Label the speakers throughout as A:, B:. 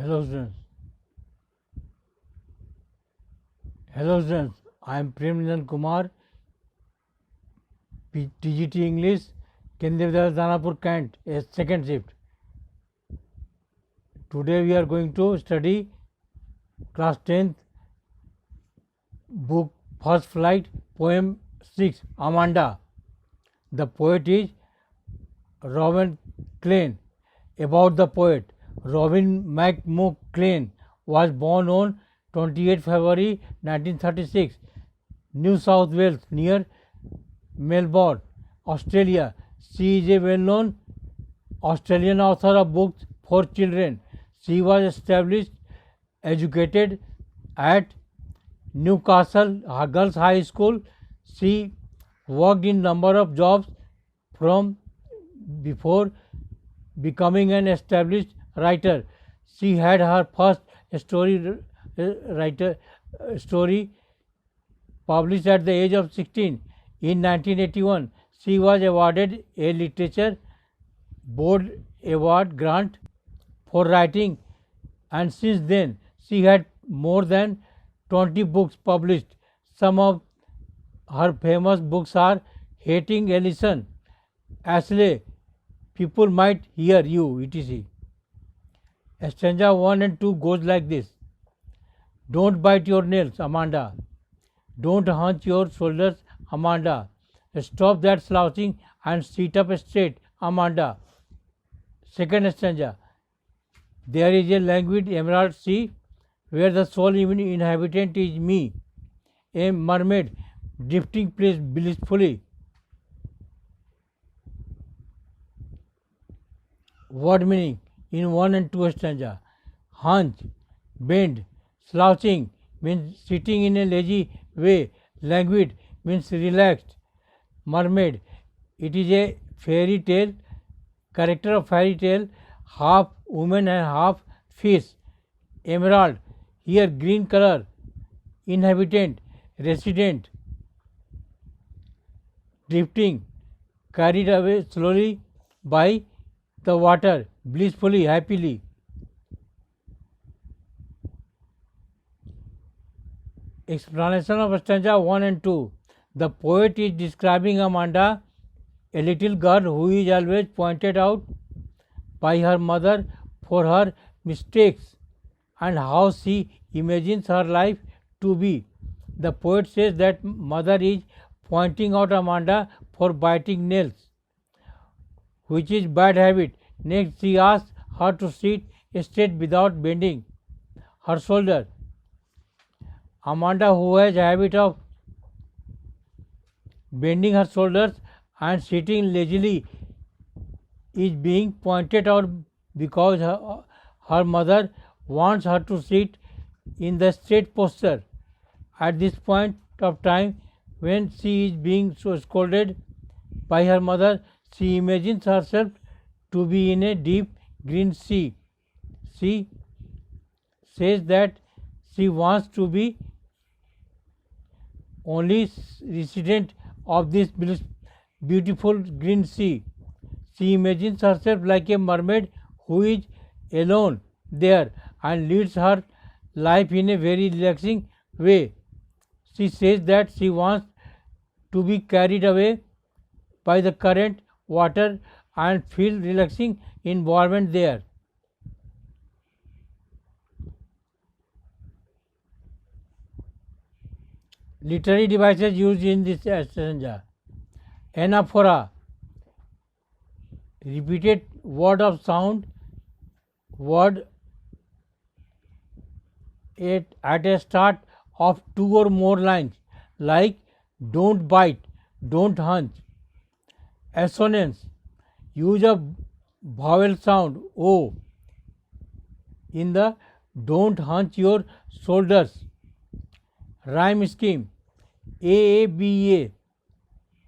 A: Hello students. Hello students. I am Premnandan Kumar, TGT English, Kendriya Vidyalaya Danapur Kent, a second shift. Today we are going to study class 10th book First Flight, poem 6, Amanda. The poet is Robin Klein. About the poet, Robin McMurdo Klein was born on 28 February 1936, New South Wales near Melbourne, Australia. She is a well-known Australian author of books for children. She was established, educated at Newcastle Girls High School. She worked in number of jobs from before becoming an established writer. She had her first story published at the age of 16. In 1981, she was awarded a Literature Board Award grant for writing, and since then she had more than 20 books published. Some of her famous books are Hating Ellison, Ashley, People Might Hear You, etc. Stanza 1 and 2 goes like this. Don't bite your nails, Amanda. Don't hunch your shoulders, Amanda. Stop that slouching and sit up straight, Amanda. Second stanza. There is a languid emerald sea where the sole inhabitant is me, a mermaid drifting blissfully. Word meaning in 1 and 2 stanza. Hunch, bend, slouching means sitting in a lazy way. Languid means relaxed. Mermaid, it is a fairy tale, character of fairy tale, half woman and half fish. Emerald, here green color. Inhabitant, resident. Drifting, carried away slowly by the water, blissfully, happily. Explanation of stanza 1 and 2. The poet is describing Amanda, a little girl who is always pointed out by her mother for her mistakes and how she imagines her life to be. The poet says that mother is pointing out Amanda for biting nails, which is bad habit. Next, she asks her to sit straight without bending her shoulder. Amanda, who has a habit of bending her shoulders and sitting lazily, is being pointed out because her mother wants her to sit in the straight posture. At this point of time, when she is being so scolded by her mother, she imagines herself to be in a deep green sea. She says that she wants to be only resident of this beautiful green sea. She imagines herself like a mermaid who is alone there and leads her life in a very relaxing way. She says that she wants to be carried away by the current water and feel relaxing environment there. Literary devices used in this stanza. Anaphora, repeated word of sound, word at a start of 2 or more lines, like don't bite, don't hunch. Assonance, use of vowel sound O in the don't hunch your shoulders. Rhyme scheme AABA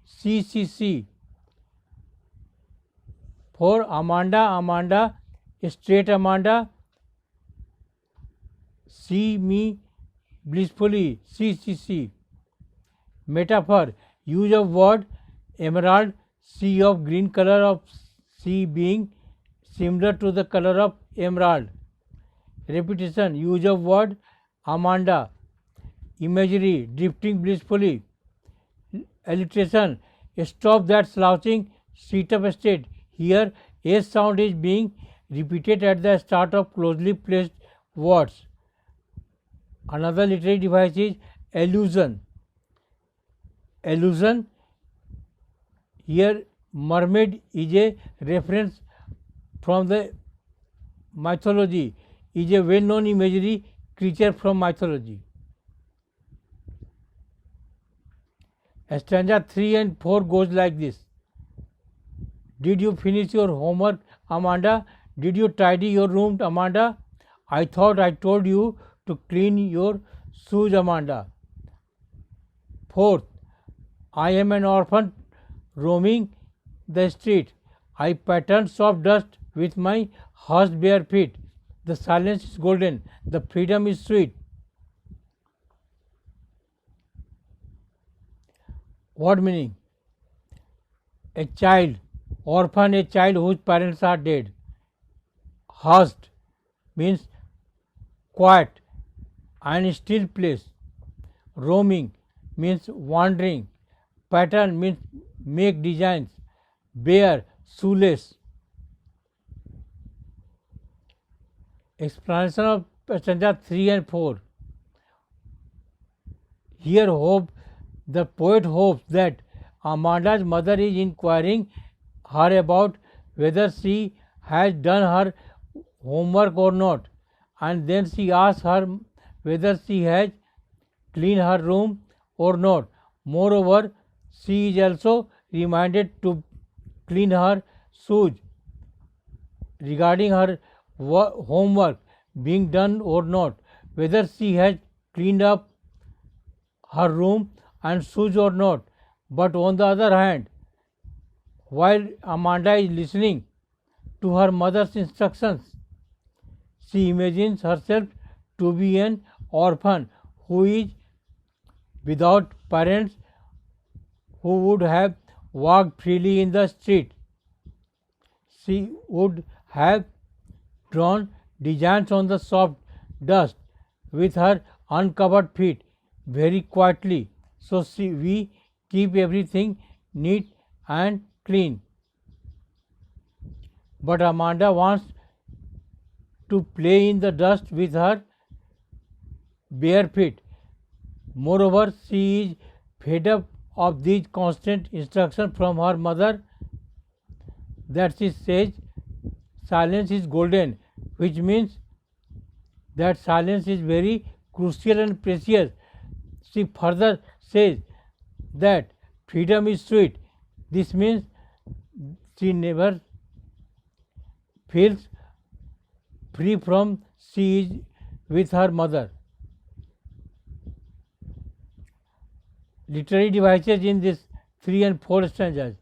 A: CCC. For Amanda, Amanda, straight Amanda, see me blissfully, CCC. Metaphor, use of word emerald, sea of green color of sea being similar to the color of emerald. repetition, use of word Amanda, imagery, drifting blissfully, alliteration, stop that slouching, sit up straight. Here, S sound is being repeated at the start of closely placed words. Another literary device is allusion. Allusion, here mermaid is a reference from the mythology, is a well-known imagery creature from mythology. Stanza 3 and 4 goes like this. Did you finish your homework, Amanda? Did you tidy your room, Amanda? I thought I told you to clean your shoes, Amanda. Fourth, I am an orphan roaming the street. I pattern soft dust with my hushed bare feet. The silence is golden, the freedom is sweet. What meaning? A child, orphan, a child whose parents are dead. Hushed means quiet and still place. Roaming means wandering. Pattern means make designs. Bare, shoeless. Explanation of stanza 3 and 4. Here the poet hopes that Amanda's mother is inquiring her about whether she has done her homework or not, and then she asks her whether she has cleaned her room or not. Moreover, she is also reminded to clean her shoes. Regarding her homework being done or not, whether she has cleaned up her room and shoes or not. But on the other hand, while Amanda is listening to her mother's instructions, she imagines herself to be an orphan who is without parents, who would have walked freely in the street. She would have drawn designs on the soft dust with her uncovered feet very quietly. So we keep everything neat and clean. But Amanda wants to play in the dust with her bare feet. Moreover, she is fed up of these constant instructions from her mother that she says silence is golden, which means that silence is very crucial and precious. She further says that freedom is sweet. This means she never feels free from she is with her mother. Literary devices in this 3 and 4 stanzas.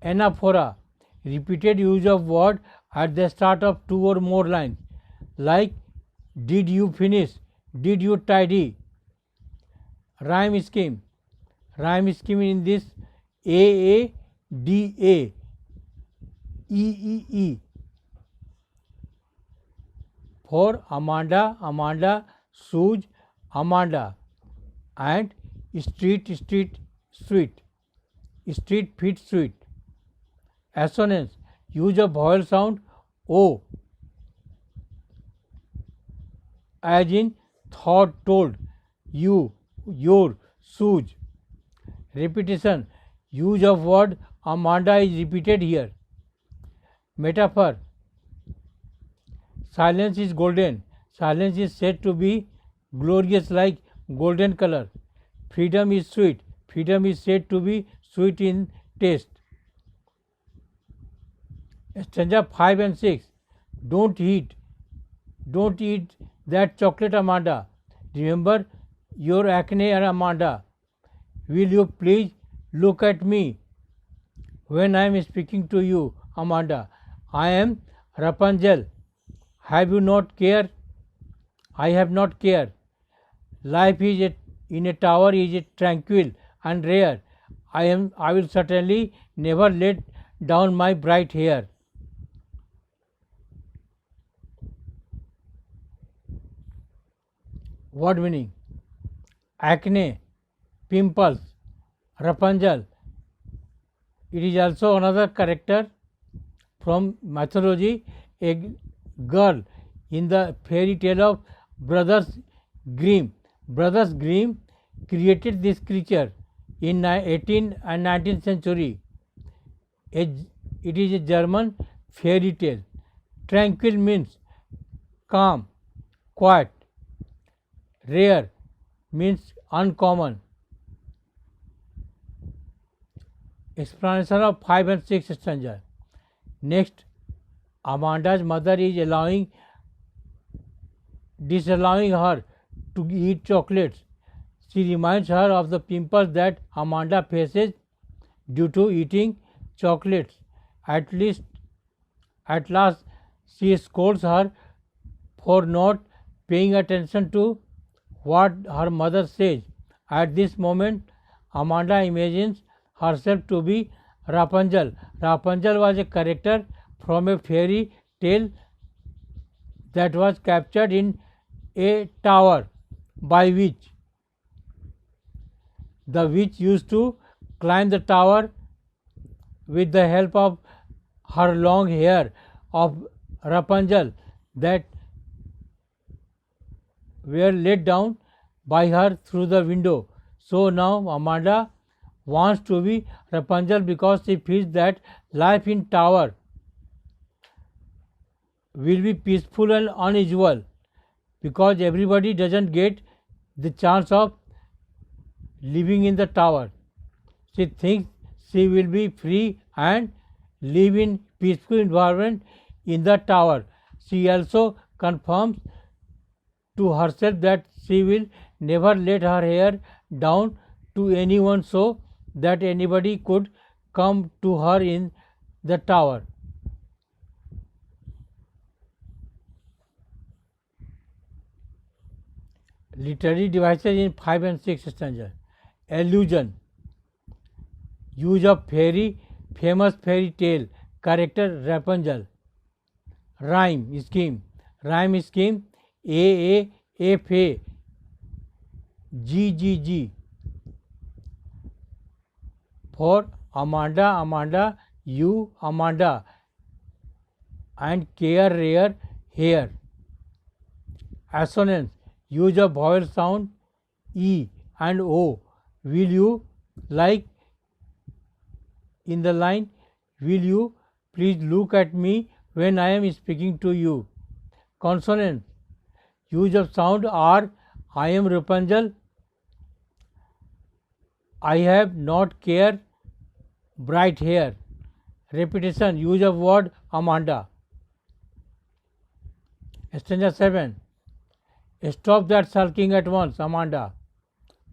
A: Anaphora, repeated use of word at the start of 2 or more lines, like did you finish, did you tidy. Rhyme scheme. Rhyme scheme in this A D A E E E. For Amanda, Amanda, shoes, Amanda, and street, street, sweet, street, feet, sweet. Assonance, use of vowel sound O, as in thought, told, you, your, shoes. Repetition, use of word Amanda is repeated here. Metaphor, silence is golden. Silence is said to be glorious like golden color. Freedom is sweet. Freedom is said to be sweet in taste. Stanza 5 and 6. Don't eat that chocolate, Amanda. Remember your acne, Amanda. Will you please look at me when I am speaking to you, Amanda? I am Rapunzel. Have you not care? I have not care. Life is in a tower is tranquil and rare. I will certainly never let down my bright hair. Word meaning: acne, pimples, Rapunzel. It is also another character from mythology, a girl in the fairy tale of Brothers Grimm. Brothers Grimm created this creature in 18th and 19th century. It is a German fairy tale. Tranquil means calm, quiet. Rare means uncommon. Explanation of 5 and 6 stanza. Next, Amanda's mother is disallowing her to eat chocolates. She reminds her of the pimples that Amanda faces due to eating chocolates. At last, she scolds her for not paying attention to what her mother says. At this moment, Amanda imagines herself to be Rapunzel. Rapunzel was a character from a fairy tale that was captured in a tower by witch. The witch used to climb the tower with the help of her long hair of Rapunzel that were let down by her through the window. So now Amanda wants to be Rapunzel because she feels that life in tower will be peaceful and unusual, because everybody doesn't get the chance of living in the tower. She thinks she will be free and live in peaceful environment in the tower. She also confirms to herself that she will never let her hair down to anyone so that anybody could come to her in the tower. Literary devices in 5 and 6 stanza. Allusion, use of famous fairy tale character Rapunzel. Rhyme scheme, A F A G G G for Amanda, you Amanda, and care rare hair. Assonance, use of vowel sound E and O. Will you, like in the line, will you please look at me when I am speaking to you. Consonant, use of sound R. I am Rapunzel. I have not care bright hair. Repetition, use of word Amanda. Stanza 7. Stop that sulking at once, Amanda.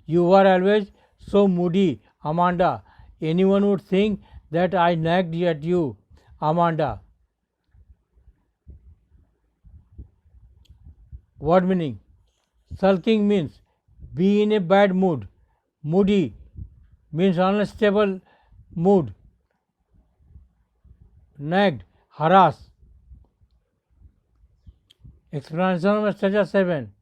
A: You are always so moody, Amanda. Anyone would think that I nagged at you, Amanda. Word meaning: sulking means be in a bad mood. Moody means unstable mood. Nagged, harass. Explanation of stanza 7.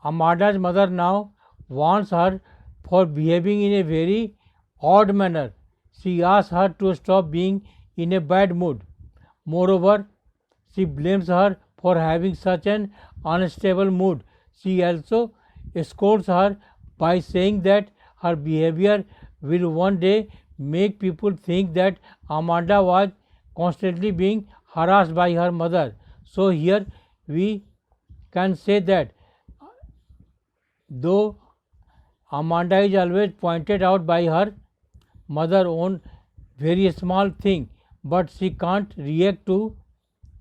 A: Amanda's mother now warns her for behaving in a very odd manner. She asks her to stop being in a bad mood. Moreover, she blames her for having such an unstable mood. She also scolds her by saying that her behavior will one day make people think that Amanda was constantly being harassed by her mother. So here we can say that though Amanda is always pointed out by her mother on very small thing, but she can't react to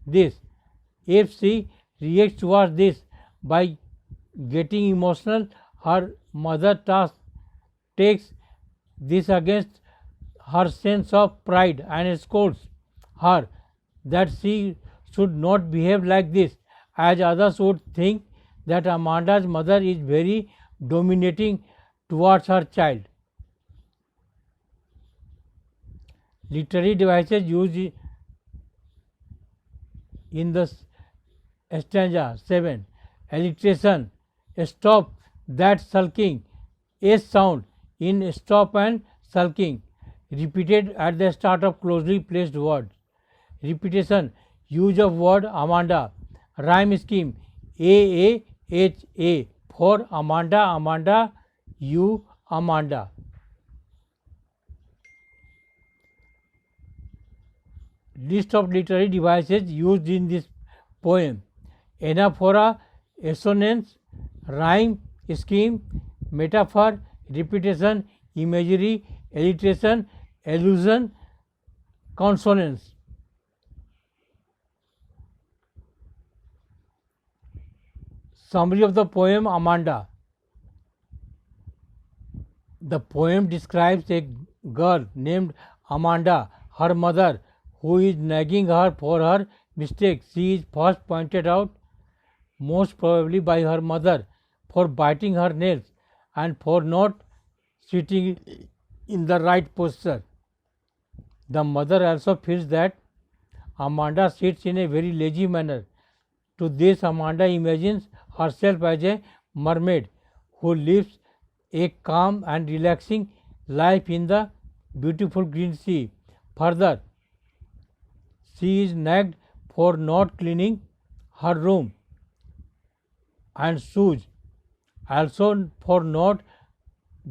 A: this. If she reacts towards this by getting emotional, her mother takes this against her sense of pride and scolds her that she should not behave like this, as others would think that Amanda's mother is very dominating towards her child. Literary devices used in the stanza 7. Alliteration, Stop that sulking. S sound in stop and sulking. Repeated at the start of closely placed words. Repetition. Use of word Amanda. Rhyme scheme. A for Amanda, Amanda, you, Amanda. List of literary devices used in this poem. Anaphora, assonance, rhyme, scheme, metaphor, repetition, imagery, alliteration, allusion, consonance. Summary of the poem Amanda. The poem describes a girl named Amanda, her mother, who is nagging her for her mistakes. She is first pointed out, most probably by her mother, for biting her nails and for not sitting in the right posture. The mother also feels that Amanda sits in a very lazy manner. To this, Amanda imagines herself as a mermaid who lives a calm and relaxing life in the beautiful green sea. Further, she is nagged for not cleaning her room and shoes, also for not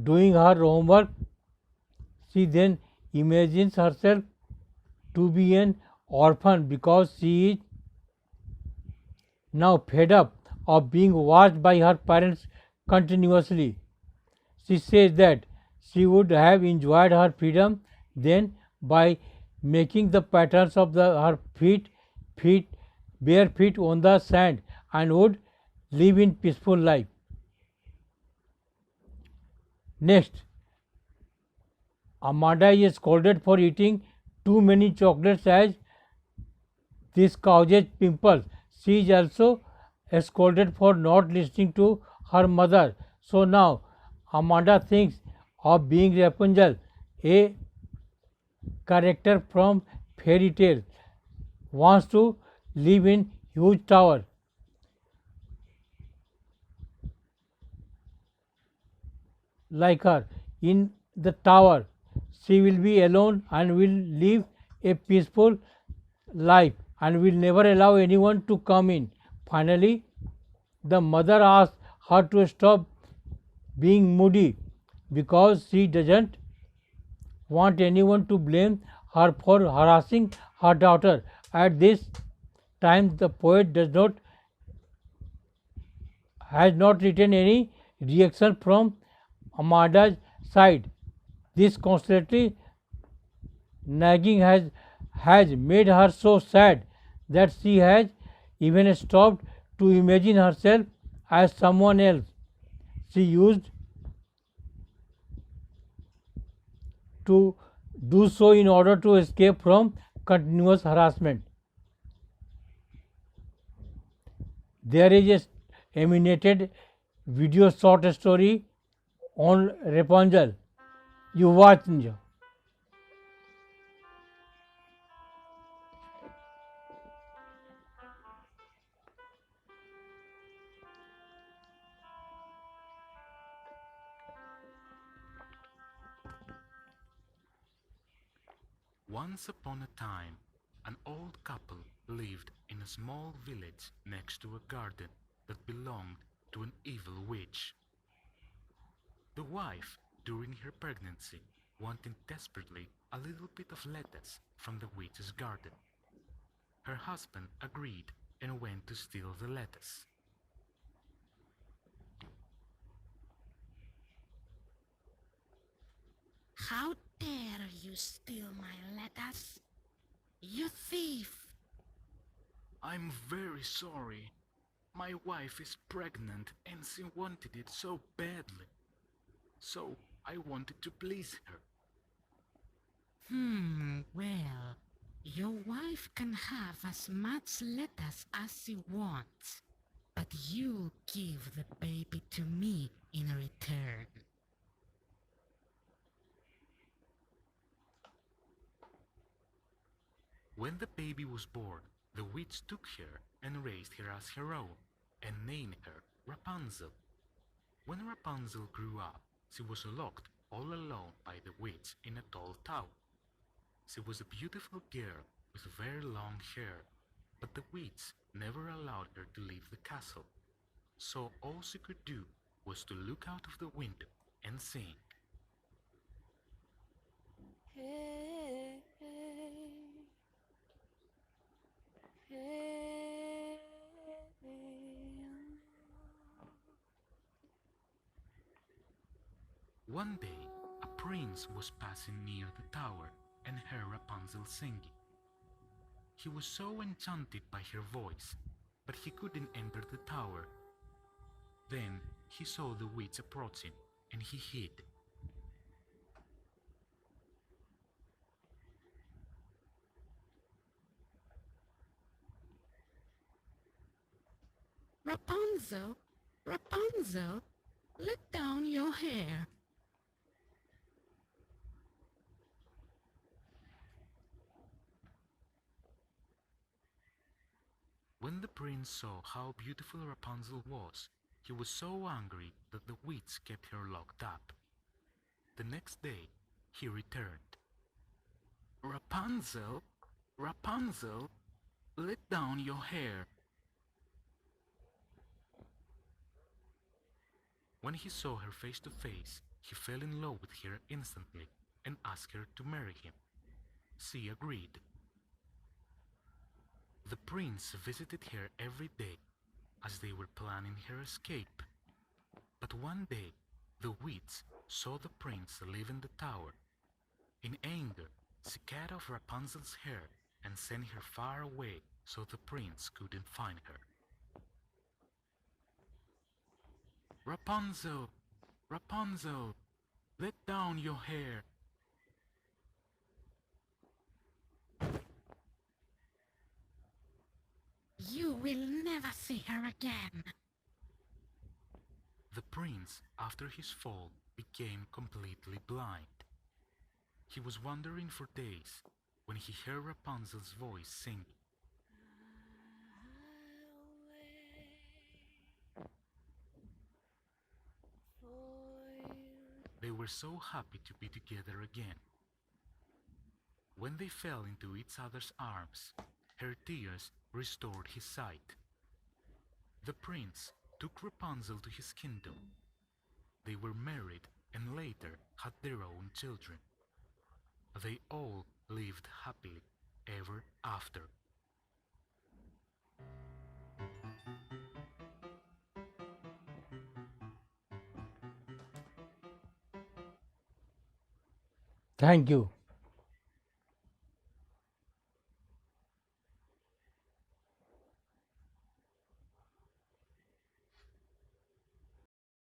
A: doing her homework. She then imagines herself to be an orphan because she is now fed up of being watched by her parents continuously. She says that she would have enjoyed her freedom then by making the patterns of her feet, bare feet on the sand and would live in peaceful life. Next, Amanda is scolded for eating too many chocolates as this causes pimples. She is also scolded for not listening to her mother. So now Amanda thinks of being Rapunzel, a character from fairy tale, wants to live in huge tower like her. In the tower, she will be alone and will live a peaceful life and will never allow anyone to come in. Finally, the mother asks her to stop being moody because she doesn't want anyone to blame her for harassing her daughter. At this time, the poet does not has not written any reaction from Amanda's side. This constantly nagging has made her so sad that she has even stopped to imagine herself as someone else. She used to do so in order to escape from continuous harassment. There is a animated video short story on Rapunzel. You watch.
B: Once upon a time, an old couple lived in a small village next to a garden that belonged to an evil witch. The wife, during her pregnancy, wanted desperately a little bit of lettuce from the witch's garden. Her husband agreed and went to steal the lettuce.
C: How dare you steal my lettuce? You thief!
B: I'm very sorry. My wife is pregnant and she wanted it so badly. So I wanted to please her.
C: Well, your wife can have as much lettuce as she wants, but you'll give the baby to me in return.
B: When the baby was born, the witch took her and raised her as her own and named her Rapunzel. When Rapunzel grew up, she was locked all alone by the witch in a tall tower. She was a beautiful girl with very long hair, but the witch never allowed her to leave the castle. So all she could do was to look out of the window and sing.
D: Hey, hey, hey,
B: One day, a prince was passing near the tower and heard Rapunzel singing. He was so enchanted by her voice, but he couldn't enter the tower. Then he saw the witch approaching, and he hid.
C: Rapunzel, Rapunzel, let down your hair.
B: When the prince saw how beautiful Rapunzel was, he was so angry that the witch kept her locked up. The next day, he returned. Rapunzel, Rapunzel, let down your hair. When he saw her face to face, he fell in love with her instantly and asked her to marry him. She agreed. The prince visited her every day as they were planning her escape. But one day, the witch saw the prince leaving the tower. In anger, she cut off Rapunzel's hair and sent her far away so the prince couldn't find her. Rapunzel, Rapunzel, let down your hair.
C: You will never see her again.
B: The prince, after his fall, became completely blind. He was wandering for days when he heard Rapunzel's voice singing. They were so happy to be together again. When they fell into each other's arms, her tears restored his sight. The prince took Rapunzel to his kingdom. They were married and later had their own children. They all lived happily ever after.
A: Thank you.